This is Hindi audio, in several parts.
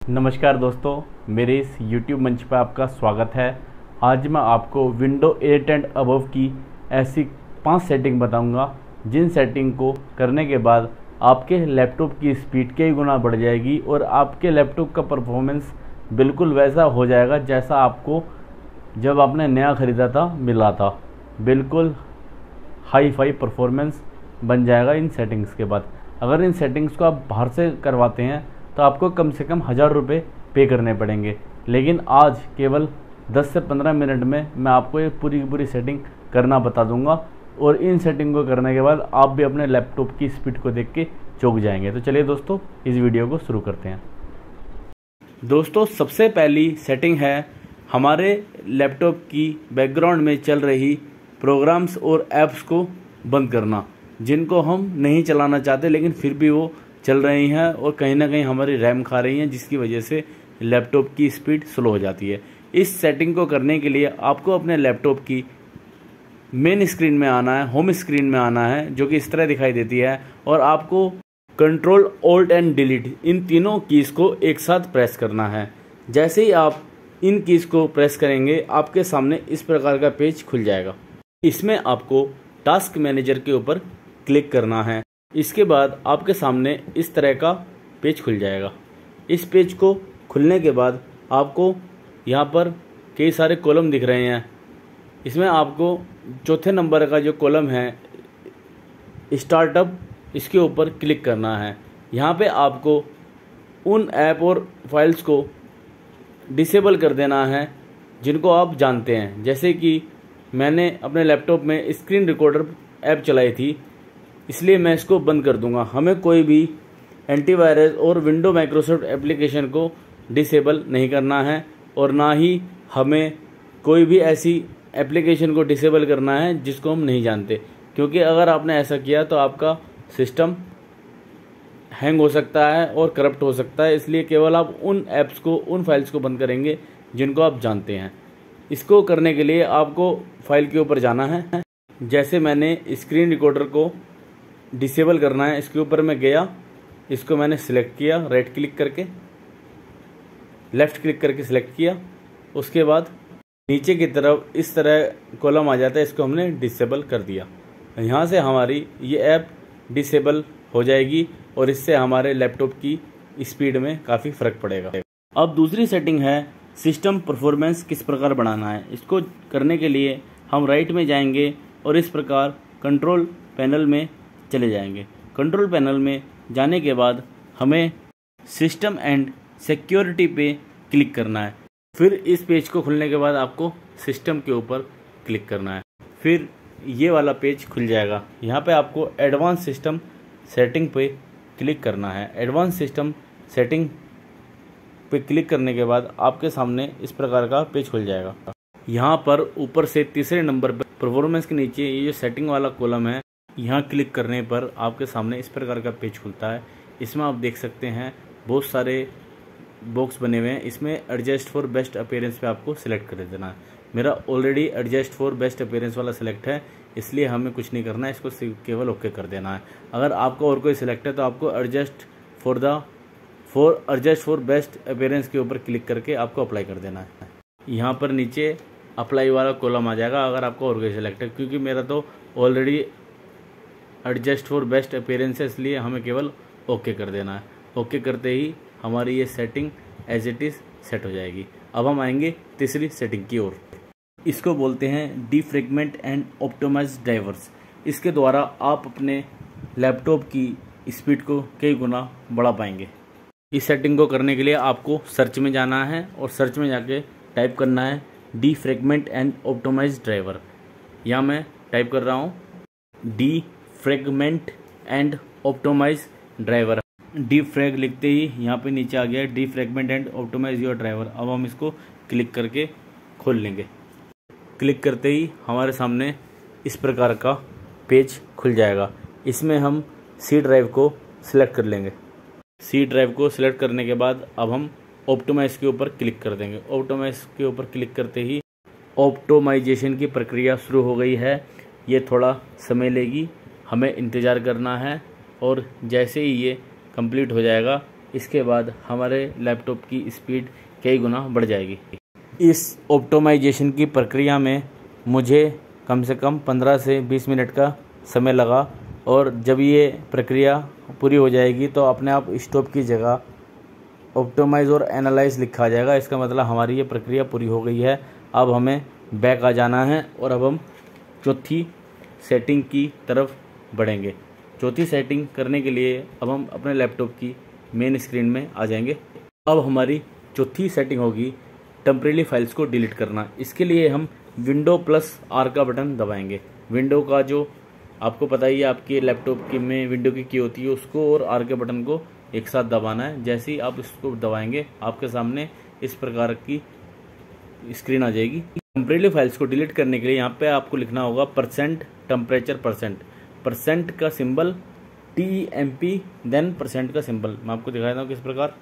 नमस्कार दोस्तों, मेरे इस YouTube मंच पर आपका स्वागत है। आज मैं आपको विंडो 8 एंड अबव की ऐसी 5 सेटिंग बताऊंगा जिन सेटिंग को करने के बाद आपके लैपटॉप की स्पीड कई गुना बढ़ जाएगी और आपके लैपटॉप का परफॉर्मेंस बिल्कुल वैसा हो जाएगा जैसा आपको जब आपने नया ख़रीदा था मिला था। बिल्कुल हाई फाई परफॉर्मेंस बन जाएगा इन सेटिंग्स के बाद। अगर इन सेटिंग्स को आप बाहर से करवाते हैं तो आपको कम से कम 1000 रुपये पे करने पड़ेंगे, लेकिन आज केवल 10 से 15 मिनट में मैं आपको ये पूरी सेटिंग करना बता दूंगा और इन सेटिंग को करने के बाद आप भी अपने लैपटॉप की स्पीड को देख के चौंक जाएंगे। तो चलिए दोस्तों, इस वीडियो को शुरू करते हैं। दोस्तों, सबसे पहली सेटिंग है हमारे लैपटॉप की बैकग्राउंड में चल रही प्रोग्राम्स और ऐप्स को बंद करना, जिनको हम नहीं चलाना चाहते लेकिन फिर भी वो चल रही हैं और कहीं ना कहीं हमारी रैम खा रही हैं, जिसकी वजह से लैपटॉप की स्पीड स्लो हो जाती है। इस सेटिंग को करने के लिए आपको अपने लैपटॉप की मेन स्क्रीन में आना है, होम स्क्रीन में आना है, जो कि इस तरह दिखाई देती है, और आपको कंट्रोल ऑल्ट एंड डिलीट इन तीनों कीज़ को एक साथ प्रेस करना है। जैसे ही आप इन कीज़ को प्रेस करेंगे आपके सामने इस प्रकार का पेज खुल जाएगा। इसमें आपको टास्क मैनेजर के ऊपर क्लिक करना है। इसके बाद आपके सामने इस तरह का पेज खुल जाएगा। इस पेज को खुलने के बाद आपको यहाँ पर कई सारे कॉलम दिख रहे हैं। इसमें आपको चौथे नंबर का जो कॉलम है स्टार्टअप, इसके ऊपर क्लिक करना है। यहाँ पे आपको उन ऐप और फाइल्स को डिसेबल कर देना है जिनको आप जानते हैं। जैसे कि मैंने अपने लैपटॉप में स्क्रीन रिकॉर्डर ऐप चलाई थी, इसलिए मैं इसको बंद कर दूंगा। हमें कोई भी एंटीवायरस और विंडो माइक्रोसॉफ्ट एप्लीकेशन को डिसेबल नहीं करना है और ना ही हमें कोई भी ऐसी एप्लीकेशन को डिसेबल करना है जिसको हम नहीं जानते, क्योंकि अगर आपने ऐसा किया तो आपका सिस्टम हैंग हो सकता है और करप्ट हो सकता है। इसलिए केवल आप उन ऐप्स को, उन फाइल्स को बंद करेंगे जिनको आप जानते हैं। इसको करने के लिए आपको फाइल के ऊपर जाना है। जैसे मैंने स्क्रीन रिकॉर्डर को डिसेबल करना है, इसके ऊपर मैं गया, इसको मैंने सिलेक्ट किया, राइट क्लिक करके, लेफ़्ट क्लिक करके सिलेक्ट किया। उसके बाद नीचे की तरफ इस तरह कॉलम आ जाता है, इसको हमने डिसेबल कर दिया। यहाँ से हमारी ये ऐप डिसेबल हो जाएगी और इससे हमारे लैपटॉप की स्पीड में काफ़ी फ़र्क पड़ेगा। अब दूसरी सेटिंग है सिस्टम परफॉर्मेंस किस प्रकार बढ़ाना है। इसको करने के लिए हम राइट में जाएंगे और इस प्रकार कंट्रोल पैनल में चले जाएंगे। कंट्रोल पैनल में जाने के बाद हमें सिस्टम एंड सिक्योरिटी पे क्लिक करना है। फिर इस पेज को खुलने के बाद आपको सिस्टम के ऊपर क्लिक करना है। फिर ये वाला पेज खुल जाएगा। यहाँ पे आपको एडवांस सिस्टम सेटिंग पे क्लिक करना है। एडवांस सिस्टम सेटिंग पे क्लिक करने के बाद आपके सामने इस प्रकार का पेज खुल जाएगा। यहाँ पर ऊपर से तीसरे नंबर पर परफॉर्मेंस के नीचे ये जो सेटिंग वाला कॉलम है, यहाँ क्लिक करने पर आपके सामने इस प्रकार का पेज खुलता है। इसमें आप देख सकते हैं बहुत सारे बॉक्स बने हुए हैं। इसमें एडजस्ट फॉर बेस्ट अपीयरेंस पे आपको सिलेक्ट कर देना है। मेरा already adjust for best appearance वाला सिलेक्ट है, इसलिए हमें कुछ नहीं करना है, इसको केवल ओके कर देना है। अगर आपका और कोई सिलेक्ट है तो आपको एडजस्ट फॉर बेस्ट अपीयरेंस के ऊपर क्लिक करके आपको अप्लाई कर देना है। यहाँ पर नीचे अप्लाई वाला कॉलम आ जाएगा अगर आपको और कोई सिलेक्ट है, क्योंकि मेरा तो already adjust for best appearance है, इसलिए हमें केवल ओके कर देना है। ओके करते ही हमारी ये setting as it is set हो जाएगी। अब हम आएंगे तीसरी सेटिंग की ओर। इसको बोलते हैं डिफ्रेगमेंट एंड ऑप्टिमाइज ड्राइवर्स। इसके द्वारा आप अपने लैपटॉप की स्पीड को कई गुना बढ़ा पाएंगे। इस सेटिंग को करने के लिए आपको सर्च में जाना है और सर्च में जाके टाइप करना है डिफ्रेगमेंट एंड ऑप्टिमाइज ड्राइवर। यहाँ मैं टाइप कर रहा हूँ defragment and optimise driver. Defrag लिखते ही यहाँ पे नीचे आ गया defragment and optimise your driver. अब हम इसको क्लिक करके खोल लेंगे। क्लिक करते ही हमारे सामने इस प्रकार का पेज खुल जाएगा। इसमें हम सी ड्राइव को सिलेक्ट कर लेंगे। सी ड्राइव को सिलेक्ट करने के बाद अब हम ऑप्टिमाइज के ऊपर क्लिक कर देंगे। ऑप्टिमाइज के ऊपर क्लिक करते ही ऑप्टिमाइजेशन की प्रक्रिया शुरू हो गई है। ये थोड़ा समय लेगी, हमें इंतज़ार करना है और जैसे ही ये कंप्लीट हो जाएगा इसके बाद हमारे लैपटॉप की स्पीड कई गुना बढ़ जाएगी। इस ऑप्टिमाइजेशन की प्रक्रिया में मुझे कम से कम 15 से 20 मिनट का समय लगा, और जब ये प्रक्रिया पूरी हो जाएगी तो अपने आप स्टॉप की जगह ऑप्टिमाइज और एनालाइज लिखा आ जाएगा। इसका मतलब हमारी ये प्रक्रिया पूरी हो गई है। अब हमें बैक आ जाना है और अब हम चौथी सेटिंग की तरफ बढ़ेंगे। चौथी सेटिंग करने के लिए अब हम अपने लैपटॉप की मेन स्क्रीन में आ जाएंगे। अब हमारी चौथी सेटिंग होगी टेम्परेरी फाइल्स को डिलीट करना। इसके लिए हम विंडो प्लस आर का बटन दबाएंगे। विंडो का जो आपको पता ही है, आपके लैपटॉप की में विंडो की होती है, उसको और आर के बटन को एक साथ दबाना है। जैसे ही आप इसको दबाएंगे आपके सामने इस प्रकार की स्क्रीन आ जाएगी। टेम्परेरी फाइल्स को डिलीट करने के लिए यहाँ पे आपको लिखना होगा %टेम्परेचर %। का सिंबल TEMP देन % का सिंबल। मैं आपको दिखा देता हूँ किस प्रकार।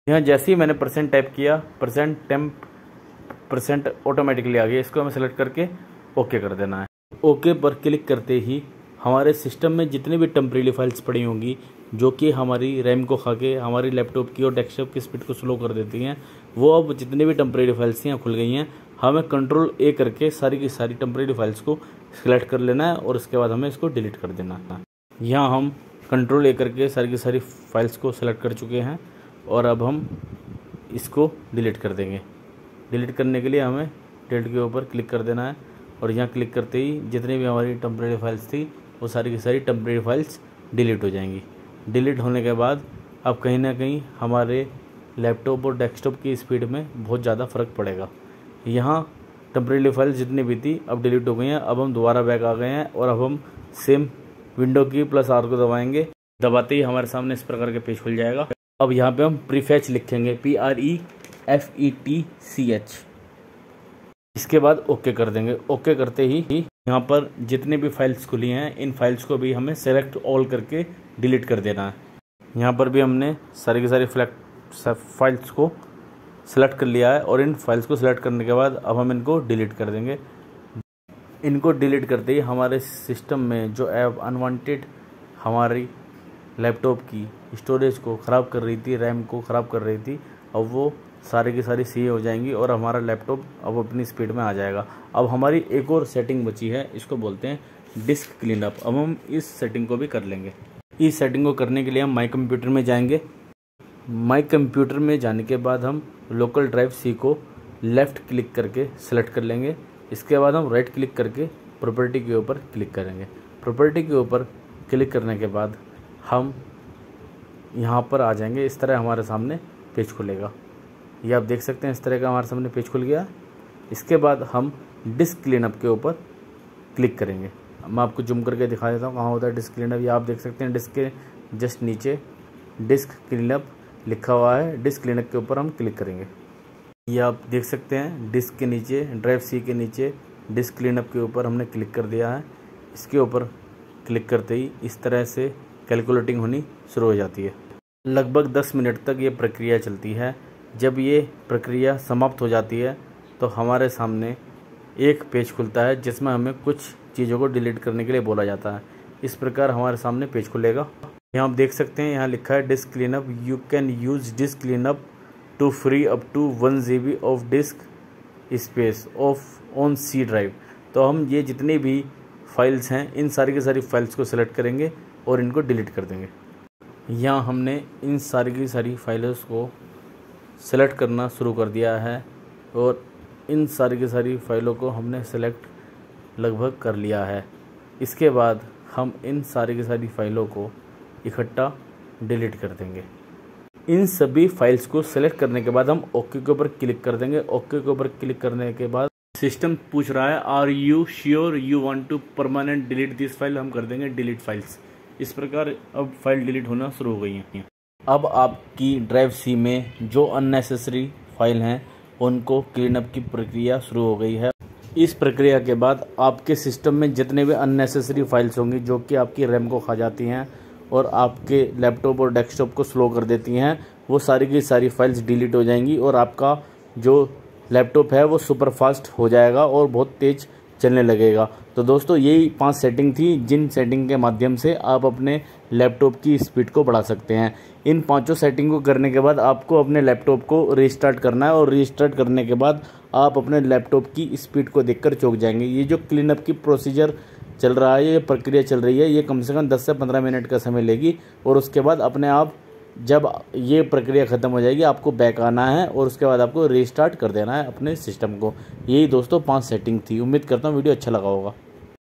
यहाँ जैसे ही मैंने % टाइप किया, %temp% ऑटोमेटिकली आ गया। इसको हमें सेलेक्ट करके ओके कर देना है। ओके पर क्लिक करते ही हमारे सिस्टम में जितनी भी टेम्परेरी फाइल्स पड़ी होंगी जो कि हमारी रैम को खा के हमारी लैपटॉप की और डेस्कटॉप की स्पीड को स्लो कर देती हैं, वो अब जितनी भी टेम्परेरी फाइल्स यहाँ खुल गई हैं। हमें Ctrl+A करके सारी की सारी टेम्परेरी फाइल्स को सिलेक्ट कर लेना है और उसके बाद हमें इसको डिलीट कर देना है। यहाँ हम Ctrl+A करके सारी की सारी फाइल्स को सिलेक्ट कर चुके हैं और अब हम इसको डिलीट कर देंगे। डिलीट करने के लिए हमें डिलीट के ऊपर क्लिक कर देना है और यहाँ क्लिक करते ही जितनी भी हमारी टेम्परेरी फाइल्स थी वो सारी की सारी टेम्परेरी फाइल्स डिलीट हो जाएंगी। डिलीट होने के बाद अब कहीं ना कहीं हमारे लैपटॉप और डेस्कटॉप की स्पीड में बहुत ज़्यादा फ़र्क पड़ेगा। यहाँ टेम्परेरी फाइल्स जितनी भी थी अब डिलीट हो गई हैं। अब हम दोबारा बैक आ गए हैं और अब हम सेम विंडो की +R को दबाएंगे। दबाते ही हमारे सामने इस प्रकार के पेज खुल जाएगा। अब यहाँ पे हम प्रीफेच लिखेंगे, PREFETCH। इसके बाद ओके कर देंगे। ओके करते ही यहाँ पर जितने भी फाइल्स खुली हैं इन फाइल्स को भी हमें सेलेक्ट ऑल करके डिलीट कर देना है। यहाँ पर भी हमने सारी की सारी फाइल्स को सेलेक्ट कर लिया है और इन फाइल्स को सेलेक्ट करने के बाद अब हम इनको डिलीट कर देंगे। इनको डिलीट करते ही हमारे सिस्टम में जो ऐप अनवांटेड हमारी लैपटॉप की स्टोरेज को ख़राब कर रही थी, रैम को ख़राब कर रही थी, अब वो सारी की सारी सही हो जाएंगी और हमारा लैपटॉप अब अपनी स्पीड में आ जाएगा। अब हमारी एक और सेटिंग बची है, इसको बोलते हैं डिस्क क्लीनअप। अब हम इस सेटिंग को भी कर लेंगे। इस सेटिंग को करने के लिए हम माई कंप्यूटर में जाएंगे। माई कंप्यूटर में जाने के बाद हम लोकल ड्राइव C को लेफ़्ट क्लिक करके सेलेक्ट कर लेंगे। इसके बाद हम राइट क्लिक करके प्रॉपर्टी के ऊपर क्लिक करेंगे। प्रॉपर्टी के ऊपर क्लिक करने के बाद हम यहाँ पर आ जाएंगे। इस तरह हमारे सामने पेज खुलेगा। ये आप देख सकते हैं, इस तरह का हमारे सामने पेज खुल गया। इसके बाद हम डिस्क क्लीनअप के ऊपर क्लिक करेंगे। मैं आपको जूम करके दिखा देता हूँ कहाँ होता है डिस्क क्लीनअप। ये आप देख सकते हैं डिस्क के जस्ट नीचे डिस्क क्लीनअप लिखा हुआ है। डिस्क क्लीनअप के ऊपर हम क्लिक करेंगे। ये आप देख सकते हैं डिस्क के नीचे, ड्राइव C के नीचे डिस्क क्लीनअप के ऊपर हमने क्लिक कर दिया है। इसके ऊपर क्लिक करते ही इस तरह से कैलकुलेटिंग होनी शुरू हो जाती है। लगभग 10 मिनट तक ये प्रक्रिया चलती है। जब ये प्रक्रिया समाप्त हो जाती है तो हमारे सामने एक पेज खुलता है जिसमें हमें कुछ चीज़ों को डिलीट करने के लिए बोला जाता है। इस प्रकार हमारे सामने पेज खुलेगा। यहाँ आप देख सकते हैं, यहाँ लिखा है disk cleanup, you can use disk cleanup to free up to 1 GB of disk space off on C drive. तो हम ये जितनी भी फाइल्स हैं इन सारी की सारी फाइल्स को सेलेक्ट करेंगे और इनको डिलीट कर देंगे। यहाँ हमने इन सारी की सारी फाइल्स को सेलेक्ट करना शुरू कर दिया है और इन सारी की सारी फाइलों को हमने सेलेक्ट लगभग कर लिया है। इसके बाद हम इन सारी की सारी फाइलों को इकट्ठा डिलीट कर देंगे। इन सभी फाइल्स को सेलेक्ट करने के बाद हम ओके के ऊपर क्लिक कर देंगे। ओके के ऊपर क्लिक करने के बाद सिस्टम पूछ रहा है are you sure you want to permanent delete this file. हम कर देंगे डिलीट फाइल्स। इस प्रकार अब फाइल डिलीट होना शुरू हो गई हैं। अब आपकी ड्राइव C में जो अननेसेसरी फाइल हैं उनको क्लीनअप की प्रक्रिया शुरू हो गई है। इस प्रक्रिया के बाद आपके सिस्टम में जितने भी अननेसेसरी फाइल्स होंगी जो कि आपकी रैम को खा जाती हैं और आपके लैपटॉप और डेस्कटॉप को स्लो कर देती हैं, वो सारी की सारी फाइल्स डिलीट हो जाएंगी और आपका जो लैपटॉप है वो सुपर फास्ट हो जाएगा और बहुत तेज़ चलने लगेगा। तो दोस्तों यही 5 सेटिंग थी जिन सेटिंग के माध्यम से आप अपने लैपटॉप की स्पीड को बढ़ा सकते हैं। इन 5 सेटिंग को करने के बाद आपको अपने लैपटॉप को रीस्टार्ट करना है और रीस्टार्ट करने के बाद आप अपने लैपटॉप की स्पीड को देखकर चौंक जाएंगे। ये जो क्लीनअप की प्रोसीजर चल रहा है, ये प्रक्रिया चल रही है, ये कम से कम 10 से 15 मिनट का समय लेगी और उसके बाद अपने आप जब ये प्रक्रिया ख़त्म हो जाएगी आपको बैक आना है और उसके बाद आपको रीस्टार्ट कर देना है अपने सिस्टम को। यही दोस्तों 5 सेटिंग थी। उम्मीद करता हूँ वीडियो अच्छा लगा होगा।